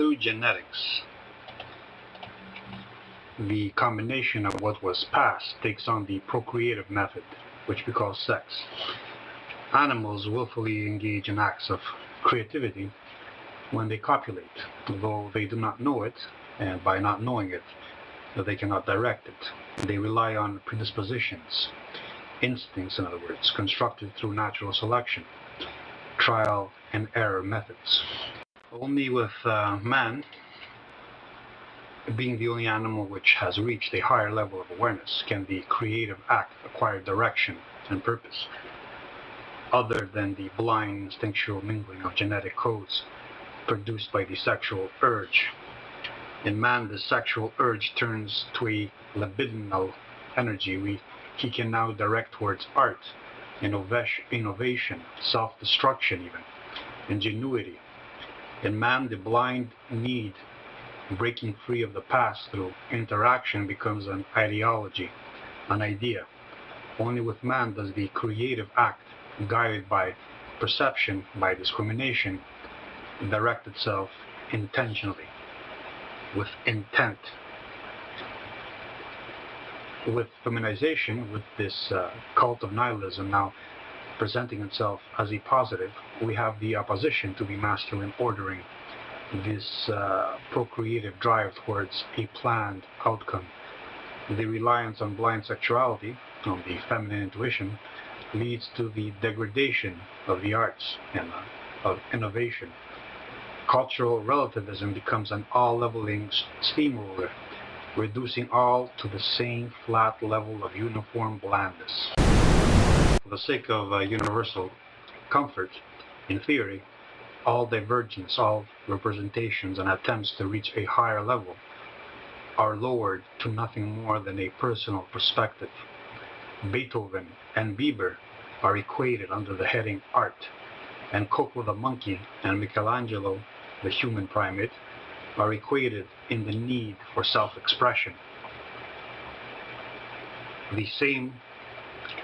Through genetics, the combination of what was passed takes on the procreative method, which we call sex. Animals willfully engage in acts of creativity when they copulate, though they do not know it, and by not knowing it, they cannot direct it. They rely on predispositions, instincts in other words, constructed through natural selection, trial and error methods. Only with man, being the only animal which has reached a higher level of awareness, can the creative act acquire direction and purpose, other than the blind instinctual mingling of genetic codes produced by the sexual urge. In man, the sexual urge turns to a libidinal energy he can now direct towards art, innovation, self-destruction even, ingenuity. In man, the blind need breaking free of the past through interaction becomes an ideology, an idea. Only with man does the creative act, guided by perception, by discrimination, direct itself intentionally, with intent. With feminization, with this cult of nihilism now presenting itself as a positive, we have the opposition to the masculine ordering, this procreative drive towards a planned outcome. The reliance on blind sexuality, on the feminine intuition, leads to the degradation of the arts and of innovation. Cultural relativism becomes an all-leveling steamroller, reducing all to the same flat level of uniform blandness. For the sake of universal comfort, in theory, all divergence, all representations and attempts to reach a higher level are lowered to nothing more than a personal perspective. Beethoven and Bieber are equated under the heading art, and Coco the monkey and Michelangelo, the human primate, are equated in the need for self-expression. The same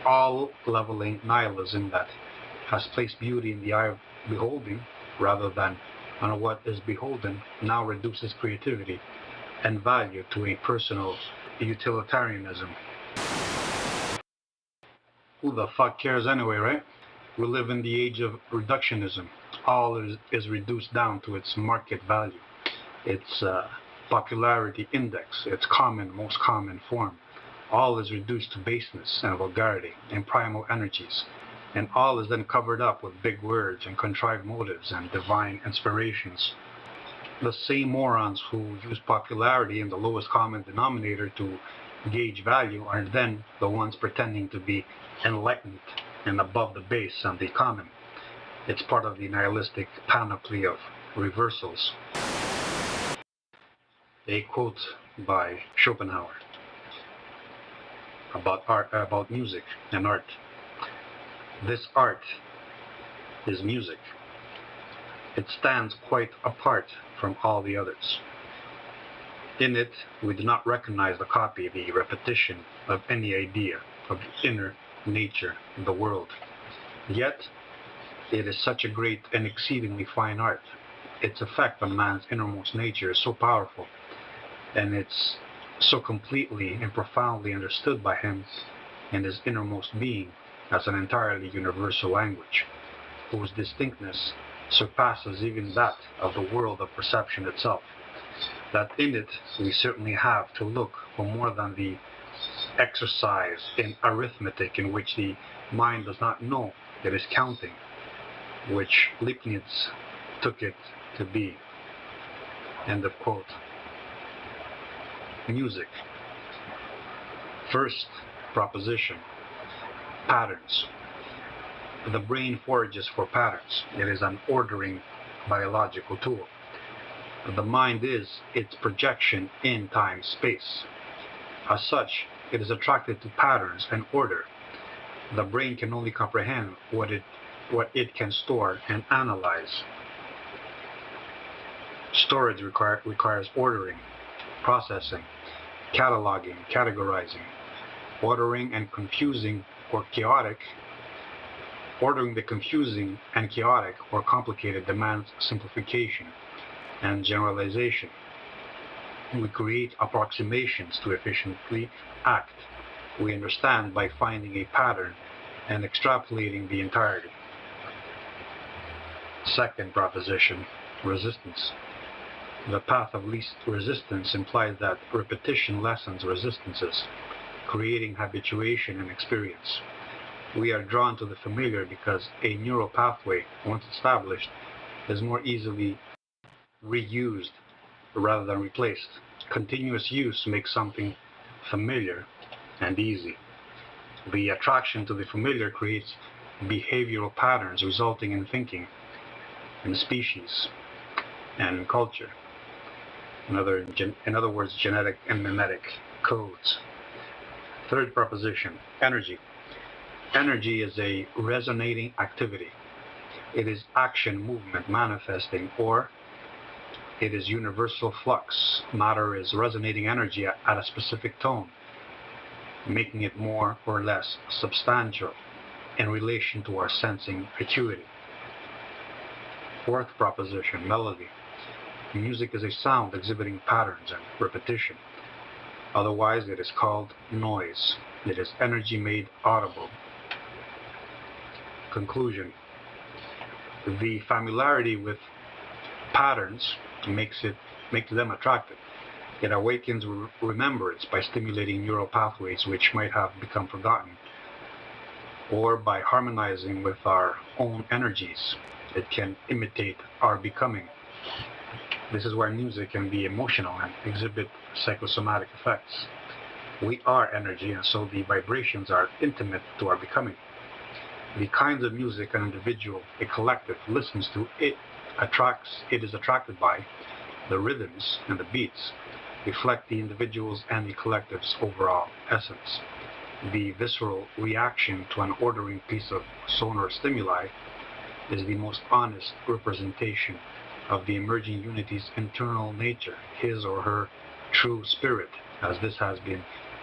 all-leveling nihilism that has placed beauty in the eye of beholding rather than on what is beholden now reduces creativity and value to a personal utilitarianism. Who the fuck cares anyway, right? We live in the age of reductionism. All is reduced down to its market value, its popularity index, its most common form. All is reduced to baseness and vulgarity and primal energies, and all is then covered up with big words and contrived motives and divine inspirations. The same morons who use popularity in the lowest common denominator to gauge value are then the ones pretending to be enlightened and above the base and the common. It's part of the nihilistic panoply of reversals. A quote by Schopenhauer about music and art. This art is music. It stands quite apart from all the others. In it, we do not recognize the copy, the repetition of any idea of the inner nature of the world. Yet, it is such a great and exceedingly fine art. Its effect on man's innermost nature is so powerful, and it's so completely and profoundly understood by him and his innermost being as an entirely universal language, whose distinctness surpasses even that of the world of perception itself, that in it we certainly have to look for more than the exercise in arithmetic in which the mind does not know it is counting, which Leibniz took it to be. End of quote. Music. First proposition. Patterns. The brain forages for patterns. It is an ordering biological tool. The mind is its projection in time-space. As such, it is attracted to patterns and order. The brain can only comprehend what it can store and analyze. Storage requires ordering, processing, cataloging, categorizing, ordering and confusing or chaotic. Ordering the confusing and chaotic or complicated demands simplification. and generalization. We create approximations to efficiently act. We understand by finding a pattern and extrapolating the entirety. Second proposition, resistance. The path of least resistance implies that repetition lessens resistances, creating habituation and experience. We are drawn to the familiar because a neural pathway, once established, is more easily reused rather than replaced. Continuous use makes something familiar and easy. The attraction to the familiar creates behavioral patterns resulting in thinking, in species, and in culture. In other words, genetic and mimetic codes. Third proposition, energy. Energy is a resonating activity. It is action, movement, manifesting, or it is universal flux. Matter is resonating energy at a specific tone, making it more or less substantial in relation to our sensing acuity. Fourth proposition, melody. Music is a sound exhibiting patterns and repetition. Otherwise, it is called noise. It is energy made audible. Conclusion. The familiarity with patterns makes them attractive. It awakens remembrance by stimulating neural pathways which might have become forgotten, or by harmonizing with our own energies. It can imitate our becoming. This is why music can be emotional and exhibit psychosomatic effects. We are energy, and so the vibrations are intimate to our becoming. The kinds of music an individual, a collective, listens to, it is attracted by, the rhythms and the beats, reflect the individual's and the collective's overall essence. The visceral reaction to an ordering piece of sonar stimuli is the most honest representation of the emerging unity's internal nature, his or her true spirit, as this has been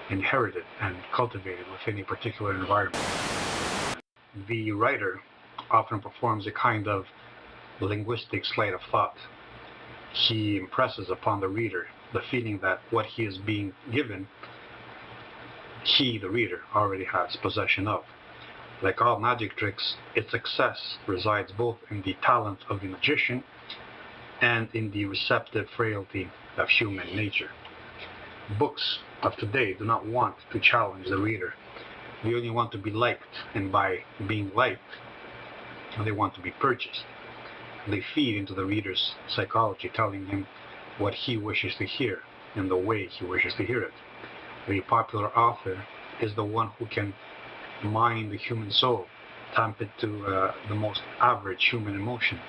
inherited and cultivated within a particular environment. The writer often performs a kind of linguistic sleight of thought. He impresses upon the reader the feeling that what he is being given, he, the reader, already has possession of. Like all magic tricks, its success resides both in the talent of the magician and in the receptive frailty of human nature. Books of today do not want to challenge the reader. They only want to be liked, and by being liked, they want to be purchased. They feed into the reader's psychology, telling him what he wishes to hear in the way he wishes to hear it. The popular author is the one who can mine the human soul, tap it to the most average human emotion,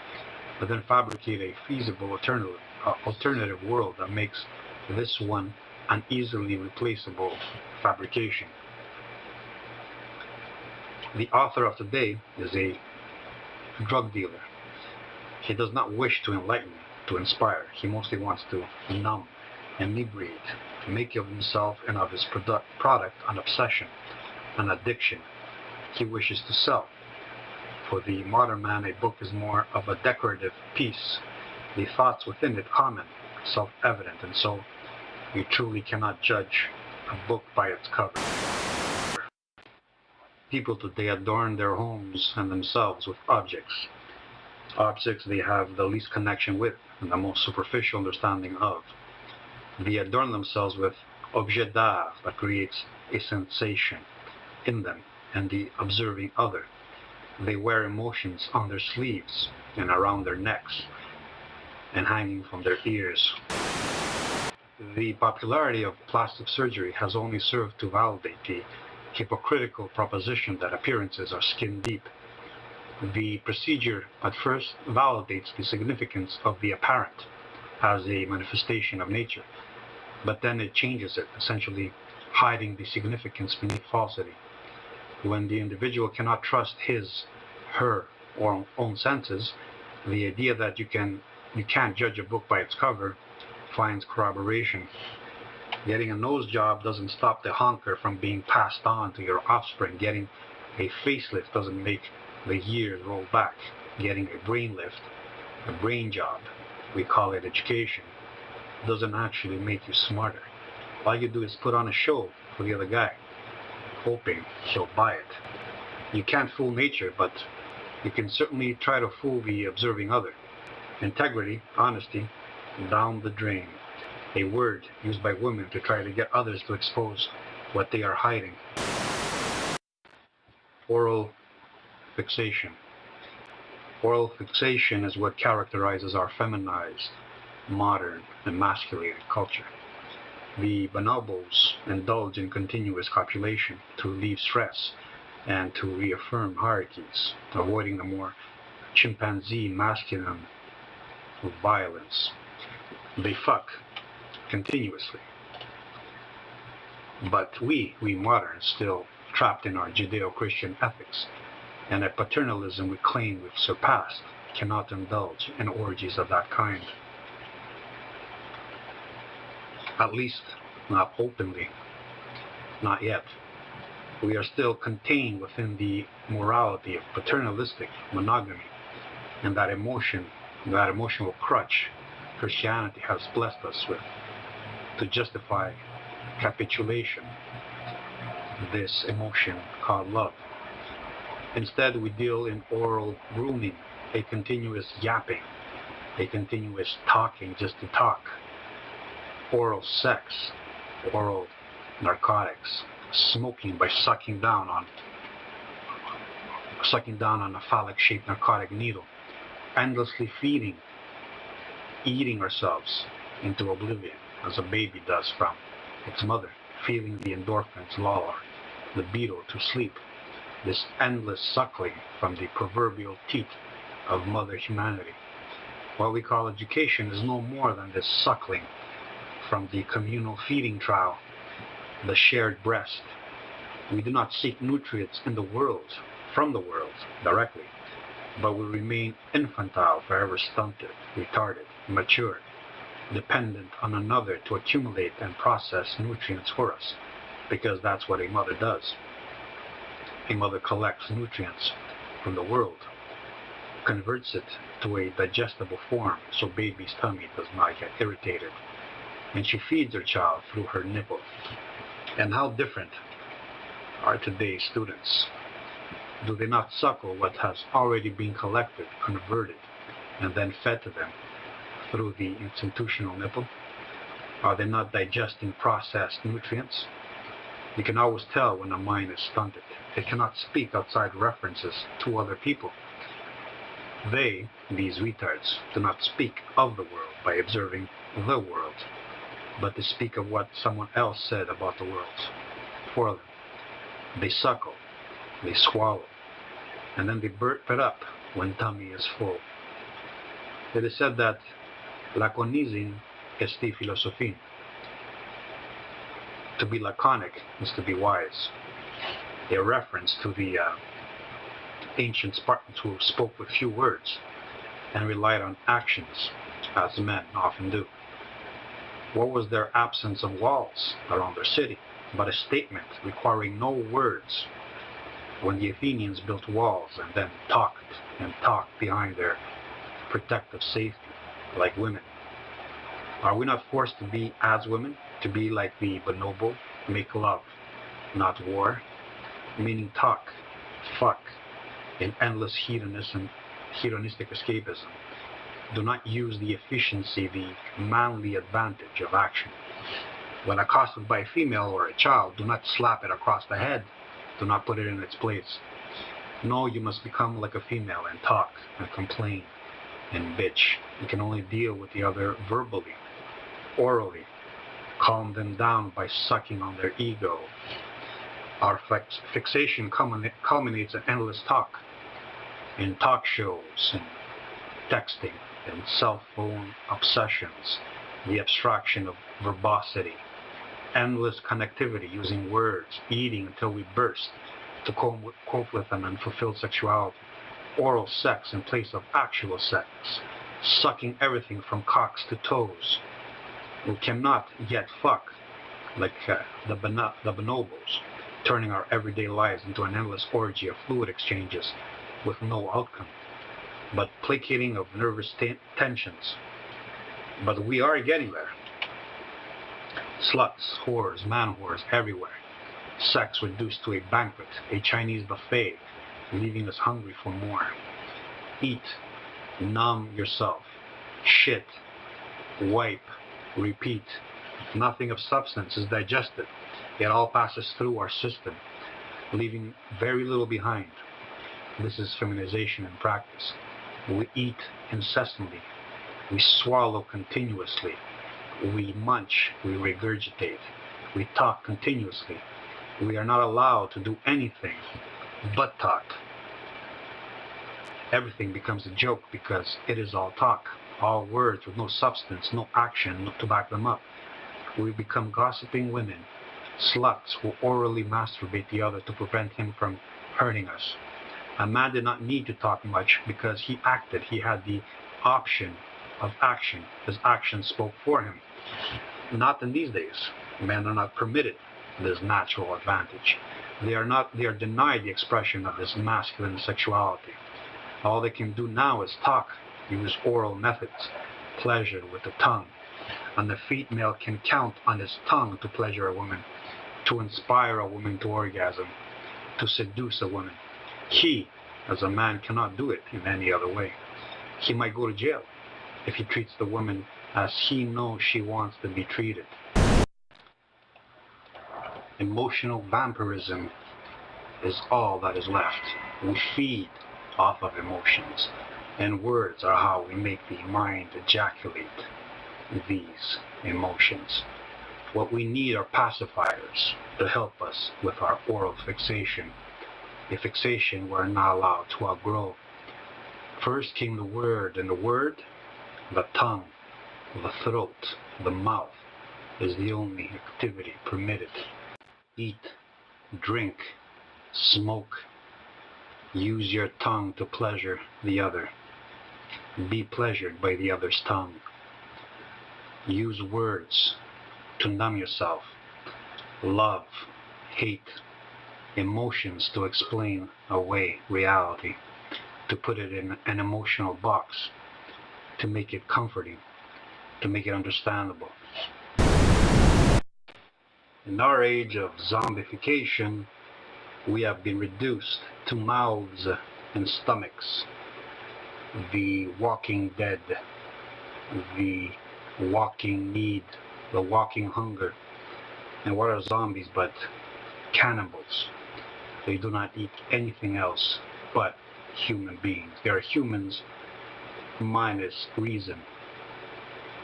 but then fabricate a feasible alternative world that makes this one an easily replaceable fabrication. The author of today is a drug dealer. He does not wish to enlighten, to inspire. He mostly wants to numb, inebriate, to make of himself and of his product an obsession, an addiction. He wishes to sell. For the modern man, a book is more of a decorative piece, the thoughts within it common, self-evident, and so you truly cannot judge a book by its cover. People today adorn their homes and themselves with objects they have the least connection with and the most superficial understanding of. They adorn themselves with objet d'art that creates a sensation in them and the observing other. They wear emotions on their sleeves and around their necks and hanging from their ears. The popularity of plastic surgery has only served to validate the hypocritical proposition that appearances are skin deep. The procedure at first validates the significance of the apparent as a manifestation of nature, but then it changes it, essentially hiding the significance beneath falsity. When the individual cannot trust his, her, or own senses, the idea that you can't judge a book by its cover finds corroboration. Getting a nose job doesn't stop the honker from being passed on to your offspring. Getting a facelift doesn't make the years roll back. Getting a brain lift, a brain job, we call it education, doesn't actually make you smarter. All you do is put on a show for the other guy, hoping he'll buy it. You can't fool nature, but you can certainly try to fool the observing other. Integrity, honesty, down the drain. A word used by women to try to get others to expose what they are hiding. Oral fixation. Oral fixation is what characterizes our feminized, modern, emasculated culture. The bonobos indulge in continuous copulation to relieve stress and to reaffirm hierarchies, avoiding the more chimpanzee masculine violence. They fuck continuously. But we moderns, still trapped in our Judeo-Christian ethics and a paternalism we claim we've surpassed, cannot indulge in orgies of that kind. At least not openly. Not yet. We are still contained within the morality of paternalistic monogamy and that emotional crutch Christianity has blessed us with to justify capitulation, this emotion called love. Instead, we deal in oral grooming, a continuous yapping, a continuous talking just to talk, oral sex, oral narcotics, smoking by sucking down on a phallic-shaped narcotic needle, endlessly feeding, eating ourselves into oblivion as a baby does from its mother, feeling the endorphins lull our libido to sleep. This endless suckling from the proverbial teat of mother humanity. What we call education is no more than this suckling from the communal feeding trough, the shared breast. We do not seek nutrients in the world, from the world, directly, but we remain infantile, forever stunted, retarded, immature, dependent on another to accumulate and process nutrients for us, because that's what a mother does. A mother collects nutrients from the world, converts it to a digestible form so baby's tummy does not get irritated, and she feeds her child through her nipple. And how different are today's students? Do they not suckle what has already been collected, converted, and then fed to them through the institutional nipple? Are they not digesting processed nutrients? You can always tell when a mind is stunted. It cannot speak outside references to other people. They, these retards, do not speak of the world by observing the world, but they speak of what someone else said about the world for them. They suckle, they swallow, and then they burp it up when tummy is full. It is said that laconizin esti philosophin. To be laconic is to be wise. A reference to the ancient Spartans who spoke with few words and relied on actions, as men often do. What was their absence of walls around their city but a statement requiring no words when the Athenians built walls and then talked behind their protective safety like women? Are we not forced to be as women, to be like the bonobo, make love, not war, meaning talk, fuck, in endless hedonistic escapism? Do not use the efficiency, the manly advantage of action. When accosted by a female or a child, do not slap it across the head. Do not put it in its place. No, you must become like a female and talk and complain and bitch. You can only deal with the other verbally, orally. Calm them down by sucking on their ego. Our fixation culminates in endless talk, in talk shows, in texting, in cell phone obsessions, the abstraction of verbosity, endless connectivity using words, eating until we burst to cope with an unfulfilled sexuality, oral sex in place of actual sex, sucking everything from cocks to toes. We cannot yet fuck like the bonobos, turning our everyday lives into an endless orgy of fluid exchanges with no outcome, but placating of nervous tensions, But we are getting there. Sluts, whores, man whores everywhere. Sex reduced to a banquet, a Chinese buffet, leaving us hungry for more. Eat, numb yourself, shit, wipe, repeat. Nothing of substance is digested. It all passes through our system, leaving very little behind. This is feminization in practice. We eat incessantly. We swallow continuously. We munch. We regurgitate. We talk continuously. We are not allowed to do anything but talk. Everything becomes a joke because it is all talk, all words with no substance, no action to back them up. We become gossiping women, sluts who orally masturbate the other to prevent him from hurting us. A man did not need to talk much because he acted. He had the option of action. His actions spoke for him. Not in these days. Men are not permitted this natural advantage. They are denied the expression of this masculine sexuality. All they can do now is talk, use oral methods, pleasure with the tongue. And the female can count on his tongue to pleasure a woman, to inspire a woman to orgasm, to seduce a woman. He, as a man, cannot do it in any other way. He might go to jail if he treats the woman as he knows she wants to be treated. Emotional vampirism is all that is left. We feed off of emotions, and words are how we make the mind ejaculate these emotions. What we need are pacifiers to help us with our oral fixation, a fixation we're not allowed to outgrow. First came the word, and the word, the tongue, the throat, the mouth, is the only activity permitted. Eat, drink, smoke. Use your tongue to pleasure the other. Be pleasured by the other's tongue. Use words to numb yourself. Love, hate, emotions to explain away reality, to put it in an emotional box, to make it comforting, to make it understandable. In our age of zombification, we have been reduced to mouths and stomachs. The walking dead, the walking need, the walking hunger. And what are zombies but cannibals? They do not eat anything else but human beings. They are humans minus reason,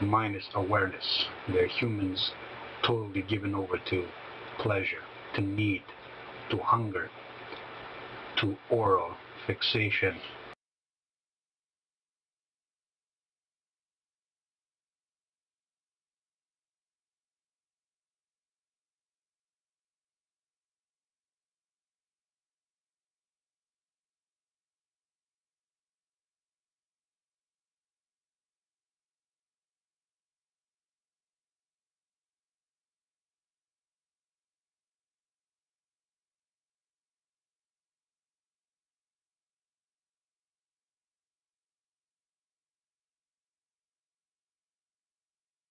minus awareness. They're humans totally given over to pleasure, to need, to hunger, to oral fixation.